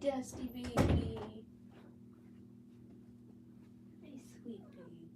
dusty baby. My sweet baby.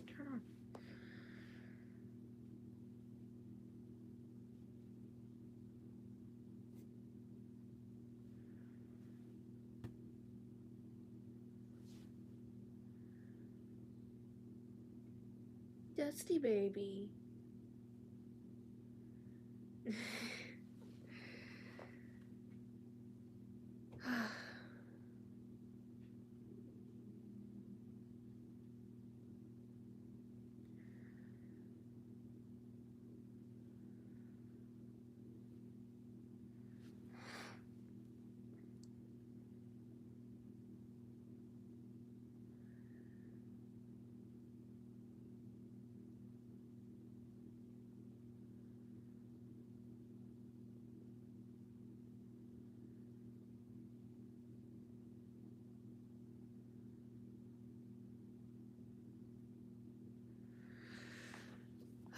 Turn on. Dusty baby.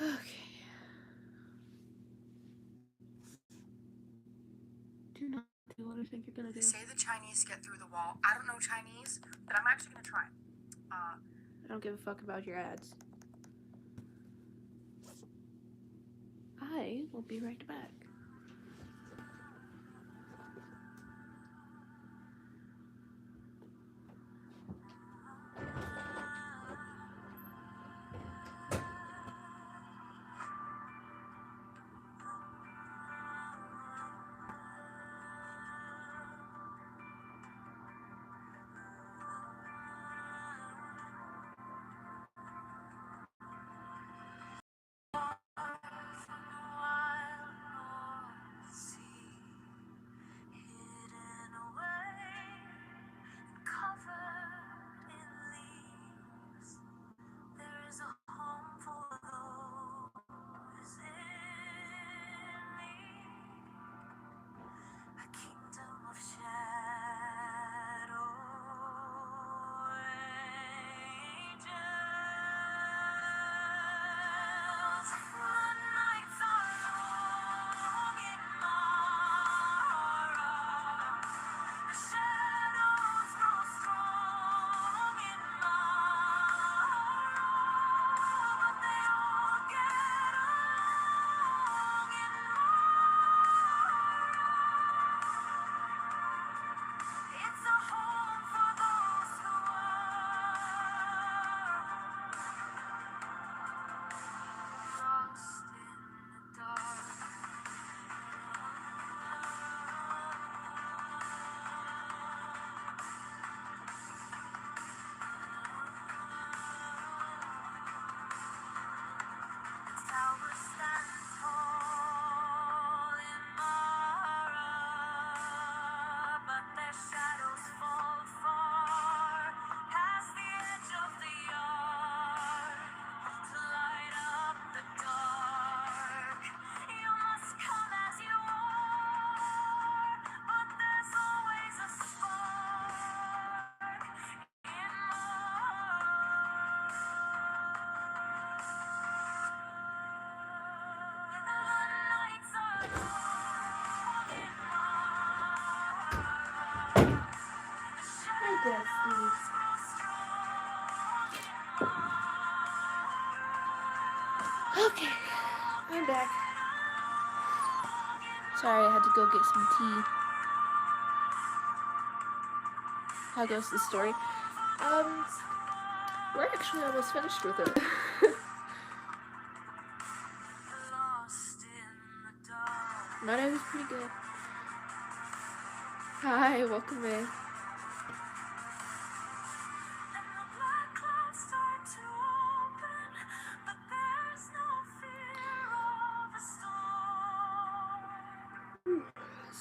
Okay. Do not do what I think you're gonna do. Say the Chinese get through the wall. I don't know Chinese, but I'm actually gonna try. I don't give a fuck about your ads. I will be right back. Okay, I'm back. Sorry, I had to go get some tea. How goes the story? We're actually almost finished with it. My day was pretty good. Hi, welcome in.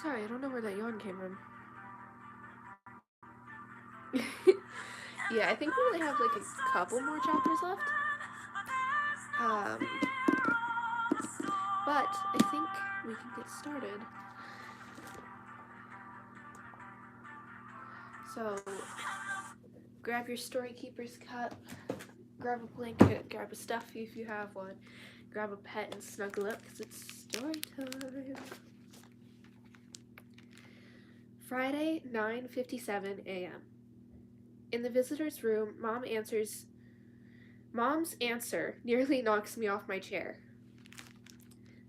Sorry, I don't know where that yawn came from. Yeah, I think we only have like a couple more chapters left. But I think we can get started. So, grab your Storykeeper's cup, grab a blanket, grab a stuffy if you have one, grab a pet and snuggle up because it's story time. Friday, 9:57 a.m. In the visitor's room, Mom's answer nearly knocks me off my chair.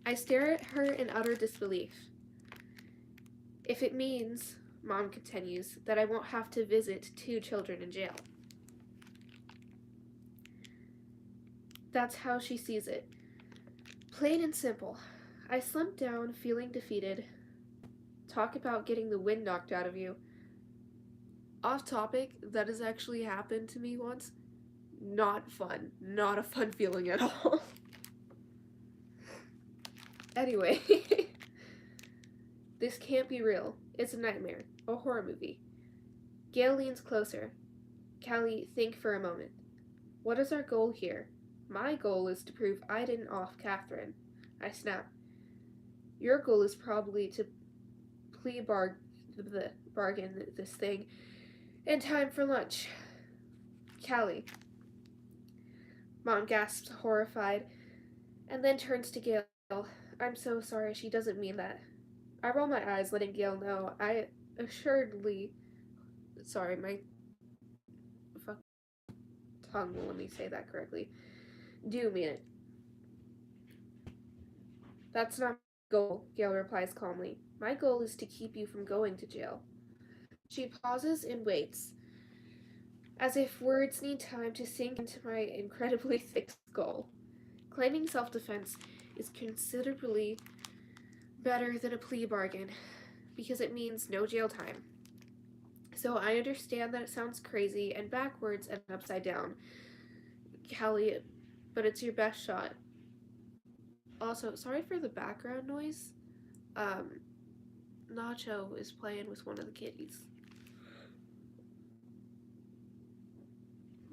I stare at her in utter disbelief. If it means, Mom continues, that I won't have to visit 2 children in jail. That's how she sees it. Plain and simple. I slump down, feeling defeated. Talk about getting the wind knocked out of you. Off topic, that has actually happened to me once. Not fun. Not a fun feeling at all. Anyway, this can't be real. It's a nightmare. A horror movie. Gail leans closer. Callie, think for a moment. What is our goal here? My goal is to prove I didn't off Catherine. I snap. Your goal is probably to bargain this thing in time for lunch. Callie. Mom gasps, horrified, and then turns to Gail. I'm so sorry, she doesn't mean that. I roll my eyes, letting Gail know I assuredly... Sorry, my tongue will let me say that correctly. Do mean it. That's not my goal, Gail replies calmly. My goal is to keep you from going to jail. She pauses and waits, as if words need time to sink into my incredibly thick skull. Claiming self-defense is considerably better than a plea bargain, because it means no jail time. So I understand that it sounds crazy and backwards and upside down, Callie, but it's your best shot. Also, sorry for the background noise. Nacho is playing with one of the kitties.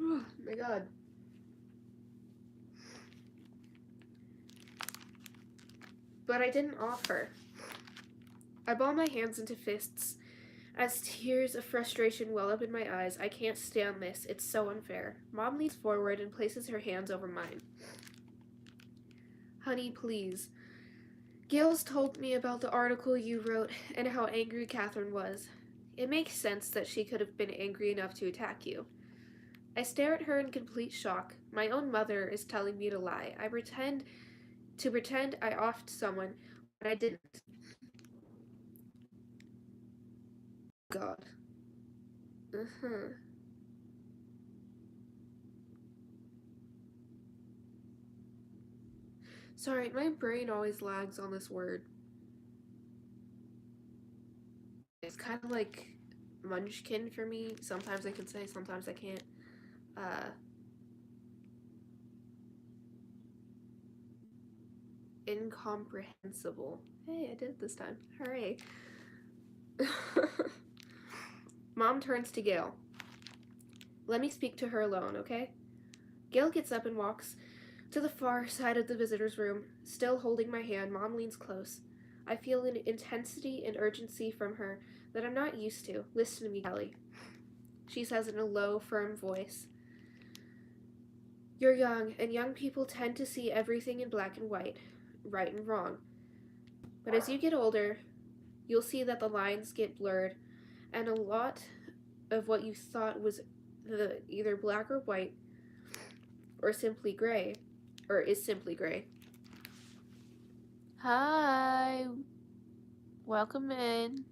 Oh my god. But I didn't offer. I ball my hands into fists as tears of frustration well up in my eyes. I can't stand this. It's so unfair. Mom leans forward and places her hands over mine. Honey, please. Gail's told me about the article you wrote and how angry Catherine was. It makes sense that she could have been angry enough to attack you. I stare at her in complete shock. My own mother is telling me to lie. I pretend I offed someone when I didn't. God. Sorry, my brain always lags on this word. It's kind of like munchkin for me. Sometimes I can say, sometimes I can't. Incomprehensible. Hey, I did it this time. Hooray. Mom turns to Gail. Let me speak to her alone, okay? Gail gets up and walks to the far side of the visitor's room. Still holding my hand, Mom leans close. I feel an intensity and urgency from her that I'm not used to. Listen to me, Callie. She says in a low, firm voice. You're young, and young people tend to see everything in black and white, right and wrong. But as you get older, you'll see that the lines get blurred, and a lot of what you thought was either black or white, or simply gray, or is simply gray. Hi. Welcome in.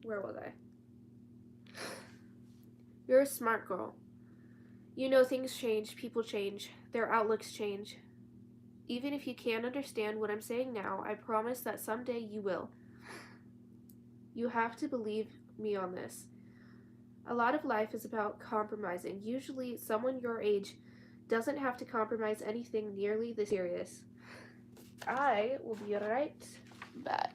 Where was I? You're a smart girl. You know things change, people change, their outlooks change. Even if you can't understand what I'm saying now, I promise that someday you will. You have to believe me on this. A lot of life is about compromising. Usually, someone your age doesn't have to compromise anything nearly this serious. I will be right back.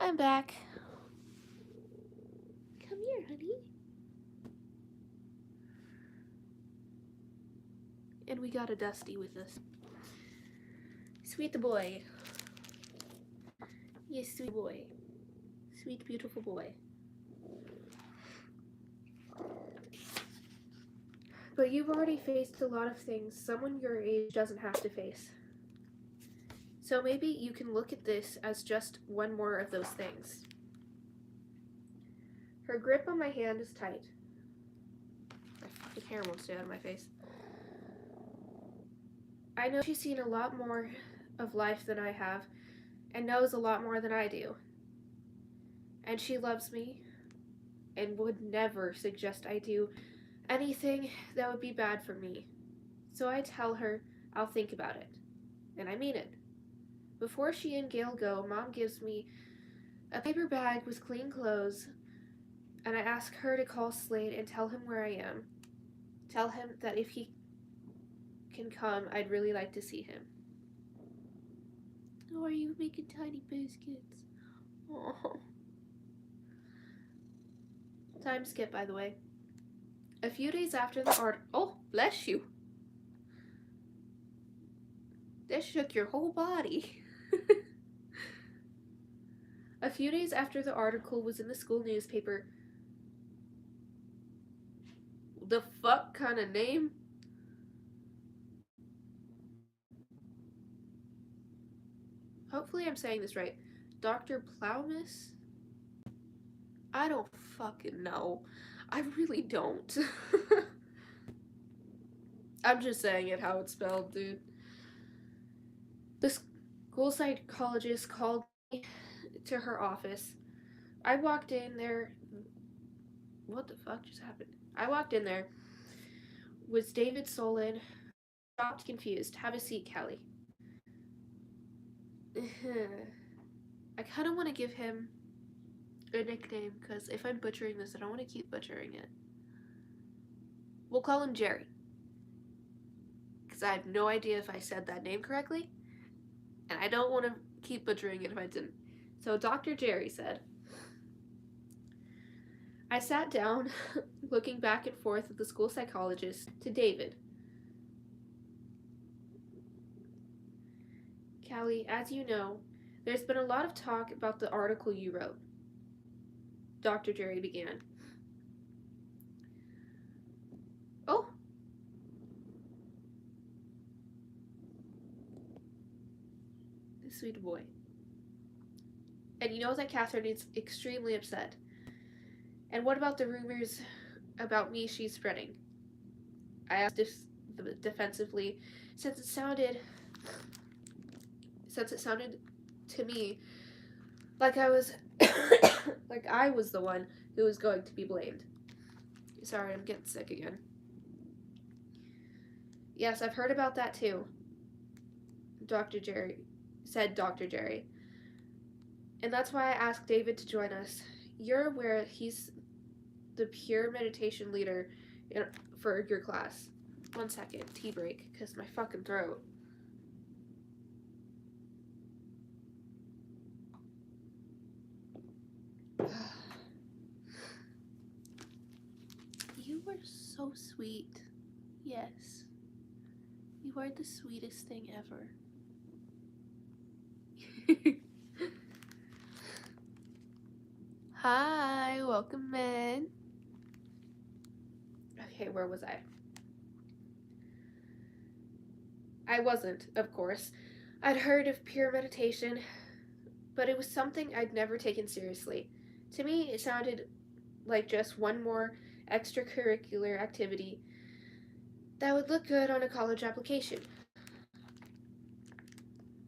I'm back. Come here, honey. And we got a Dusty with us. Sweet boy. Yes, sweet boy. Sweet, beautiful boy. But you've already faced a lot of things someone your age doesn't have to face. So maybe you can look at this as just one more of those things. Her grip on my hand is tight. My fucking hair won't stay out of my face. I know she's seen a lot more of life than I have, and knows a lot more than I do. And she loves me, and would never suggest I do anything that would be bad for me. So I tell her I'll think about it. And I mean it. Before she and Gail go, Mom gives me a paper bag with clean clothes, and I ask her to call Slade and tell him where I am. Tell him that if he can come, I'd really like to see him. Oh, are you making tiny biscuits? Oh. Time skip, by the way. A few days after the art. Oh, bless you. That shook your whole body. A few days after the article was in the school newspaper. The fuck kind of name? Hopefully I'm saying this right. Dr. Plowmus? I don't fucking know. I really don't. I'm just saying it how it's spelled, dude. The school psychologist called me to her office. I walked in there. What the fuck just happened? I walked in there. Was David Solon. Stopped, confused. Have a seat, Kelly. I kind of want to give him a nickname because if I'm butchering this, I don't want to keep butchering it. We'll call him Jerry. Because I have no idea if I said that name correctly. And I don't want to keep butchering it if I didn't. So Dr. Jerry said, I sat down, looking back and forth at the school psychologist, to David. Callie, as you know, there's been a lot of talk about the article you wrote. Dr. Jerry began. Oh. Sweet boy. And you know that Catherine is extremely upset. And what about the rumors about me she's spreading? I asked defensively, since it sounded to me like I was like I was the one who was going to be blamed. Sorry, I'm getting sick again. Yes, I've heard about that too. Dr. Jerry said. And that's why I asked David to join us. You're aware he's the pure meditation leader for your class. 1 second, tea break, because my fucking throat. You were so sweet. Yes. You are the sweetest thing ever. Hi, welcome in. Okay, where was I? I wasn't, of course. I'd heard of pure meditation, but it was something I'd never taken seriously. To me, it sounded like just one more extracurricular activity that would look good on a college application.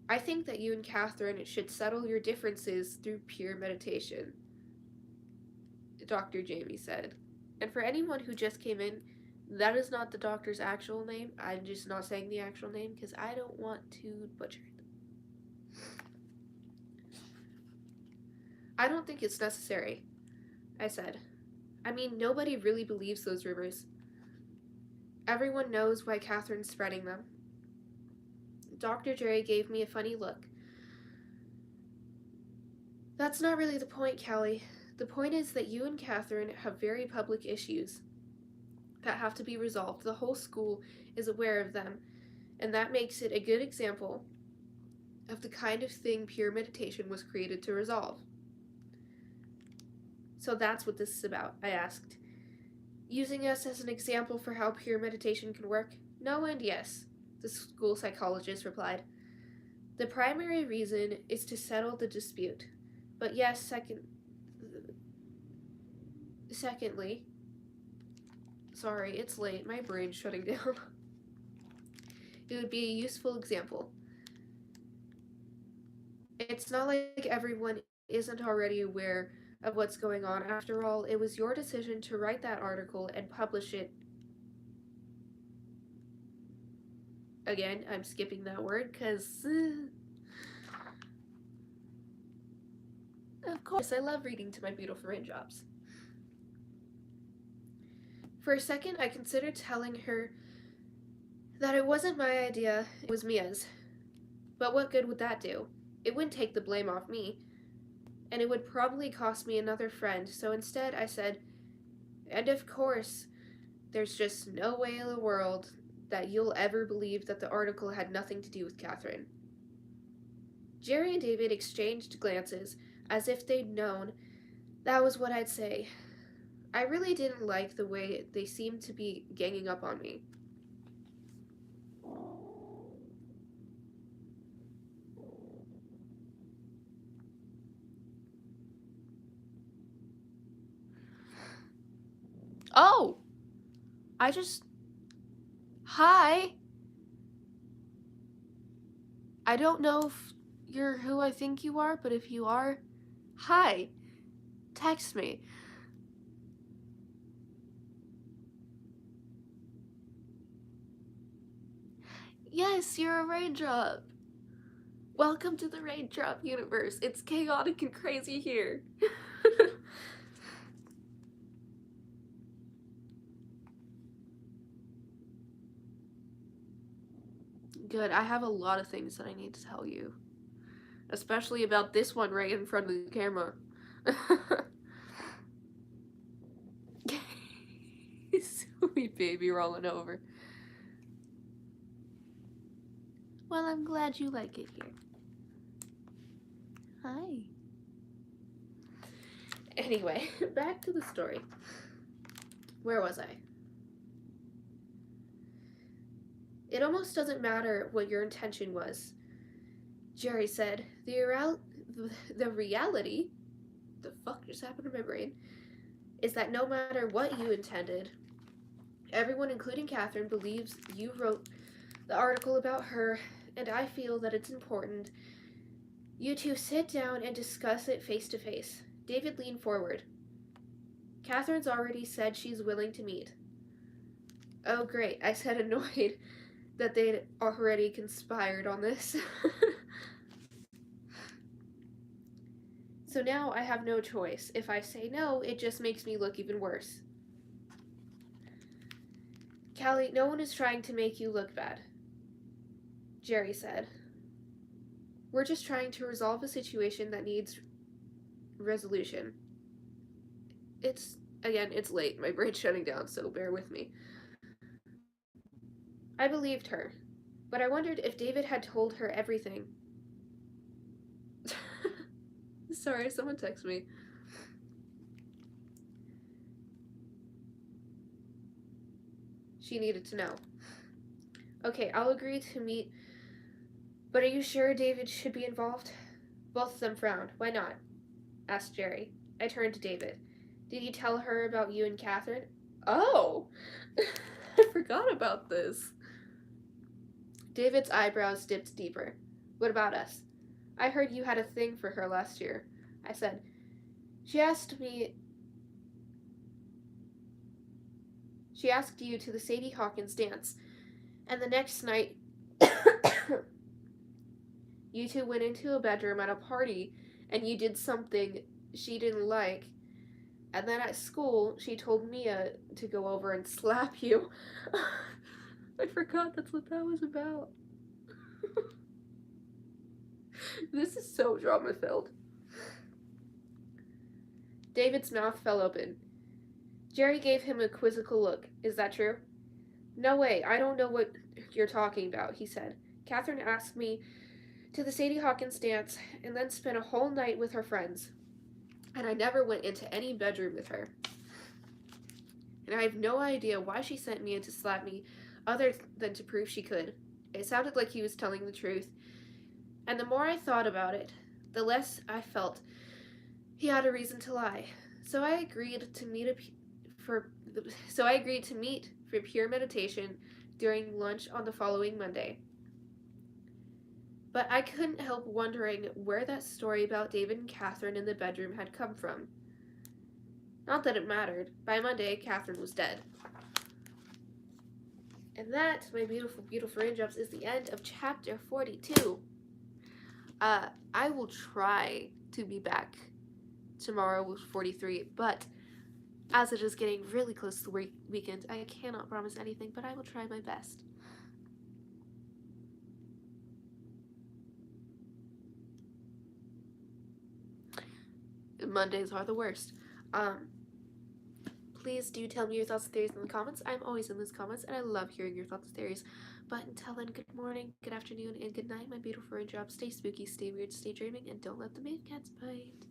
I think that you and Catherine should settle your differences through pure meditation, Dr. Jamie said. And for anyone who just came in, that is not the doctor's actual name. I'm just not saying the actual name because I don't want to butcher it. I don't think it's necessary, I said. I mean, nobody really believes those rumors. Everyone knows why Catherine's spreading them. Dr. Jerry gave me a funny look. That's not really the point, Callie. The point is that you and Catherine have very public issues that have to be resolved. The whole school is aware of them, and that makes it a good example of the kind of thing pure meditation was created to resolve. So that's what this is about, I asked. Using us as an example for how pure meditation can work? No and yes, the school psychologist replied. The primary reason is to settle the dispute. But yes, secondly, sorry, it's late, my brain's shutting down. It would be a useful example. It's not like everyone isn't already aware of what's going on. After all, it was your decision to write that article and publish it. Again, I'm skipping that word because, of course, I love reading to my beautiful raindrops. For a second, I considered telling her that it wasn't my idea, it was Mia's. But what good would that do? It wouldn't take the blame off me, and it would probably cost me another friend, so instead I said, and of course, there's just no way in the world that you'll ever believe that the article had nothing to do with Catherine. Jerry and David exchanged glances, as if they'd known that was what I'd say. I really didn't like the way they seemed to be ganging up on me. Oh! I just. Hi! I don't know if you're who I think you are, but if you are, hi! Text me. Yes, you're a raindrop. Welcome to the raindrop universe. It's chaotic and crazy here. Good. I have a lot of things that I need to tell you. Especially about this one right in front of the camera. Sweet baby rolling over. Well, I'm glad you like it here. Hi. Anyway, back to the story. Where was I? It almost doesn't matter what your intention was, Jerry said. The reality, the fuck just happened to my brain, is that no matter what you intended, everyone, including Catherine, believes you wrote the article about her, and I feel that it's important you two sit down and discuss it face to face. David leaned forward. Catherine's already said she's willing to meet. Oh, great, I said, annoyed that they'd already conspired on this. So now I have no choice. If I say no, it just makes me look even worse. Callie, no one is trying to make you look bad, Jerry said. We're just trying to resolve a situation that needs resolution. It's late. My brain's shutting down, so bear with me. I believed her, but I wondered if David had told her everything. Sorry, someone text me. She needed to know. Okay, I'll agree to meet, but are you sure David should be involved? Both of them frowned. Why not? Asked Jerry. I turned to David. Did you tell her about you and Catherine? Oh! I forgot about this. David's eyebrows dipped deeper. What about us? I heard you had a thing for her last year. I said, She asked me. She asked you to the Sadie Hawkins dance, and the next night, you two went into a bedroom at a party, and you did something she didn't like. And then at school, she told Mia to go over and slap you. I forgot that's what that was about. This is so drama filled. David's mouth fell open. Jerry gave him a quizzical look. Is that true? No way, I don't know what you're talking about, he said. Catherine asked me to the Sadie Hawkins dance and then spent a whole night with her friends. And I never went into any bedroom with her. And I have no idea why she sent Mia to slap me other than to prove she could. It sounded like he was telling the truth. And the more I thought about it, the less I felt he had a reason to lie. So I agreed to meet for pure meditation during lunch on the following Monday. But I couldn't help wondering where that story about David and Catherine in the bedroom had come from. Not that it mattered. By Monday, Catherine was dead. And that, my beautiful, beautiful raindrops, is the end of chapter 42. I will try to be back tomorrow with 43, but as it is getting really close to the weekend, I cannot promise anything, but I will try my best. Mondays are the worst. Please do tell me your thoughts and theories in the comments. I'm always in those comments, and I love hearing your thoughts and theories. But until then, good morning, good afternoon, and good night, my beautiful raindrops. Stay spooky, stay weird, stay dreaming, and don't let the maid cats bite.